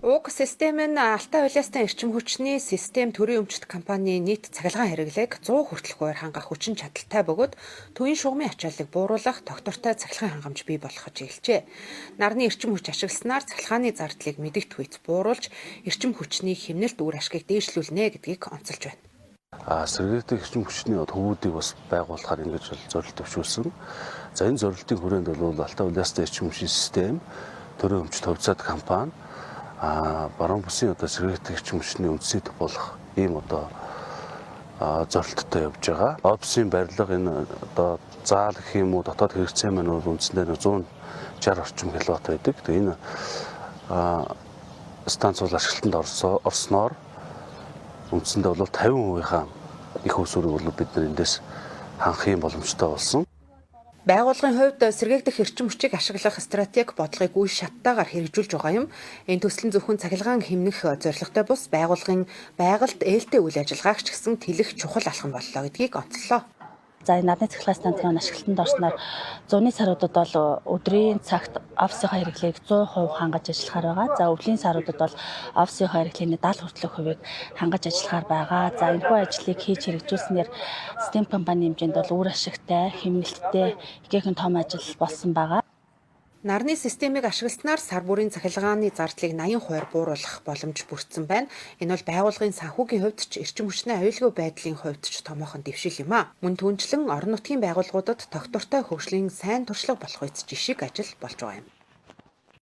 Уг систем нь Алтай улаастай эрчим хүчний систем төрийн өмчт компани нийт цахилгаан хэрэглээг 100 хүртэлх хувиар хангах хүчин чадалтай бөгөөд төвийн шугамын ачааллыг бууруулах тогтвортой цахилгаан хангамж бий болгох хэлжээ. Нарны эрчим хүч ашигласнаар цахилгааны зардлыг мэдэгт үйц бууруулж эрчим хүчний хэмнэлт үр ашгийг дээшлүүлнэ гэдгийг онцолж байна. Сэргийгдэх эрчим хүчний төвүүдийг бас байгуулахаар ингэж зорилт төвшүүлсэн. За энэ зорилтын хүрээнд бол Алтай улаастай эрчим хүчний систем төрийн өмчт хувьцаат компани баруун бүсийн сэргийгдэх эрчим хүчний үндсийг болох ийм зорилттой явж байгаа. Офисын барилга энэ заал гэх юм уу дотоод хэрэгцээ маань бол үндсэндээ 160 орчим киловатт байдаг. Тэгээ энэ станц бол ашиглалтанд орсноор үндсэндээ бол 50%-ийнхаа их усурыг бол бид эндээс хангах юм боломжтой болсон. Байгууллагын хувьд сэргээгдэх эрчим хүчийг ашиглах стратеги бодлогыг үе шаттайгаар хэрэгжүүлж байгаа юм. Энэ төсөл нь зөвхөн цахилгаан хэмнэх зорилготой бус байгууллагын байгальд ээлтэй үйл ажиллагааг ч гэсэн тэлэх чухал алхам боллоо гэдгийг онцлоо. За энэ надны цахилгаан станцын ашиглалтанд орсноор зуны саруудад бол өдрийн цагт офисынхаа хэрэглээг 100% хангаж ажиллахаар байгаа. За өвлийн саруудад бол офисынхаа хэрэглээний 70 хүртэлх хувийг хангаж ажиллахаар байгаа. За энэхүү ажлыг хийж хэрэгжүүлснээр систем компани хэмжээнд бол үр ашигтай, хэмнэлттэй ихээхэн том ажил болсон байгаа. Нарны системийг ашигласнаар сар бүрийн цахилгааны зардлыг 80% бууруулах боломж бүрдсэн байна. Энэ бол байгууллагын санхүүгийн хувьд ч эрчим хүчний аюулгүй байдлын хувьд ч томоохон дэвшил юм а. Мөн түүнчлэн орон нутгийн байгууллагуудад тогтвортой хөгжлийн сайн туршлага болох үс жишг ажил болж байгаа юм.